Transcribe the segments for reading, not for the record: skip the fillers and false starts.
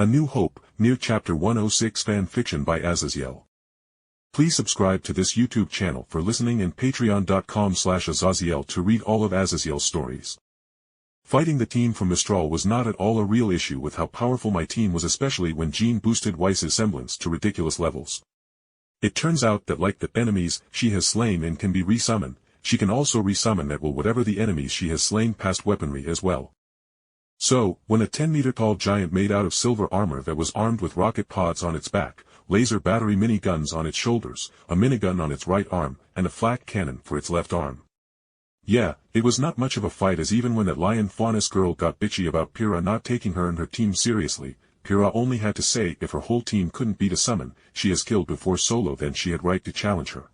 A New Hope, Nier Chapter 106 Fan Fiction by Azazyel. Please subscribe to this YouTube channel for listening and patreon.com/Azazyel to read all of Azazyel's stories. Fighting the team from Mistral was not at all a real issue with how powerful my team was, especially when Jeanne boosted Weiss's semblance to ridiculous levels. It turns out that like the enemies she has slain and can be resummoned, she can also resummon at will whatever the enemies she has slain past weaponry as well. So, when a 10-meter-tall giant made out of silver armor that was armed with rocket pods on its back, laser battery miniguns on its shoulders, a minigun on its right arm, and a flak cannon for its left arm. Yeah, it was not much of a fight, as even when that lion Faunus girl got bitchy about Pyrrha not taking her and her team seriously, Pyrrha only had to say if her whole team couldn't beat a summon she has killed before solo, then she had right to challenge her.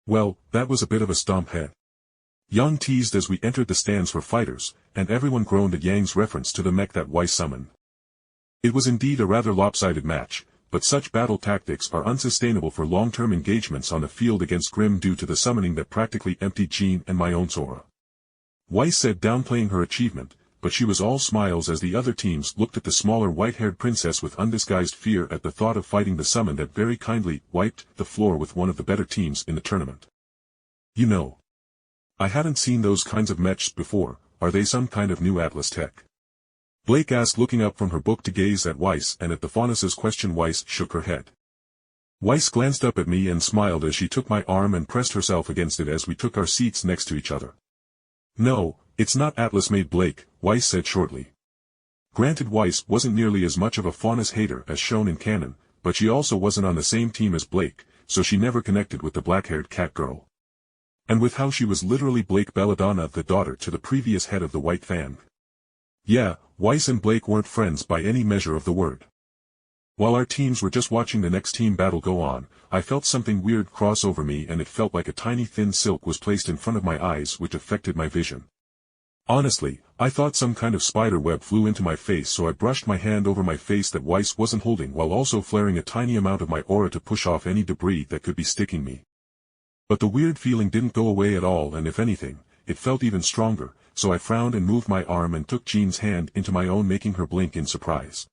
Well, that was a bit of a stomp head. Yang teased as we entered the stands for fighters, and everyone groaned at Yang's reference to the mech that Weiss summoned. It was indeed a rather lopsided match, but such battle tactics are unsustainable for long-term engagements on the field against Grimm due to the summoning that practically emptied Jeanne and my own Sora. Weiss said, downplaying her achievement, but she was all smiles as the other teams looked at the smaller white-haired princess with undisguised fear at the thought of fighting the summon that very kindly wiped the floor with one of the better teams in the tournament. You know, I hadn't seen those kinds of mechs before. Are they some kind of new Atlas tech? Blake asked, looking up from her book to gaze at Weiss, and at the Faunus's question Weiss shook her head. Weiss glanced up at me and smiled as she took my arm and pressed herself against it as we took our seats next to each other. No, it's not Atlas made, Blake, Weiss said shortly. Granted, Weiss wasn't nearly as much of a Faunus hater as shown in canon, but she also wasn't on the same team as Blake, so she never connected with the black-haired cat girl. And with how she was literally Blake Belladonna, the daughter to the previous head of the White Fan. Yeah, Weiss and Blake weren't friends by any measure of the word. While our teams were just watching the next team battle go on, I felt something weird cross over me, and it felt like a tiny thin silk was placed in front of my eyes, which affected my vision. Honestly, I thought some kind of spider web flew into my face, so I brushed my hand over my face that Weiss wasn't holding, while also flaring a tiny amount of my aura to push off any debris that could be sticking me. But the weird feeling didn't go away at all, and if anything, it felt even stronger, so I frowned and moved my arm and took Jeanne's hand into my own, making her blink in surprise.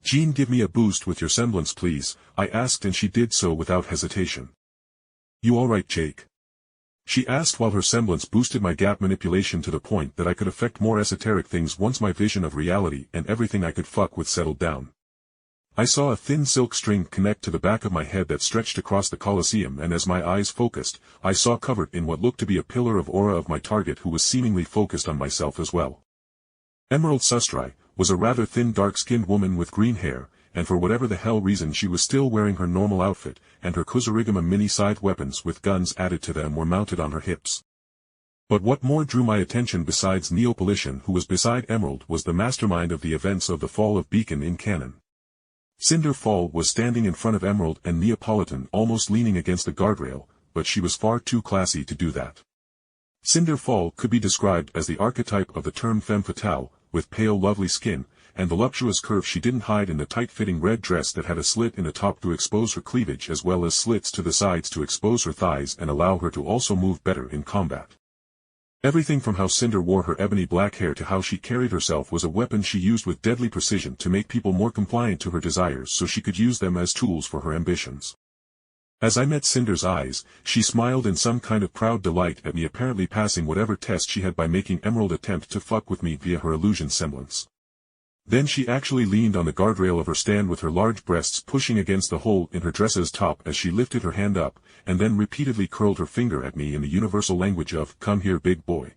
Jeanne, give me a boost with your semblance please, I asked, and she did so without hesitation. You alright, Jake? She asked while her semblance boosted my gap manipulation to the point that I could affect more esoteric things once my vision of reality and everything I could fuck with settled down. I saw a thin silk string connect to the back of my head that stretched across the Colosseum, and as my eyes focused, I saw covered in what looked to be a pillar of aura of my target, who was seemingly focused on myself as well. Emerald Sustrai was a rather thin dark-skinned woman with green hair, and for whatever the hell reason she was still wearing her normal outfit, and her Kuzurigama mini-side weapons with guns added to them were mounted on her hips. But what more drew my attention besides Neopolitan, who was beside Emerald, was the mastermind of the events of the fall of Beacon in canon. Cinder Fall was standing in front of Emerald and Neapolitan, almost leaning against a guardrail, but she was far too classy to do that. Cinder Fall could be described as the archetype of the term femme fatale, with pale lovely skin, and voluptuous curve she didn't hide in the tight-fitting red dress that had a slit in the top to expose her cleavage as well as slits to the sides to expose her thighs and allow her to also move better in combat. Everything from how Cinder wore her ebony black hair to how she carried herself was a weapon she used with deadly precision to make people more compliant to her desires so she could use them as tools for her ambitions. As I met Cinder's eyes, she smiled in some kind of proud delight at me, apparently passing whatever test she had by making Emerald attempt to fuck with me via her illusion semblance. Then she actually leaned on the guardrail of her stand with her large breasts pushing against the hole in her dress's top as she lifted her hand up, and then repeatedly curled her finger at me in the universal language of, "Come here, big boy."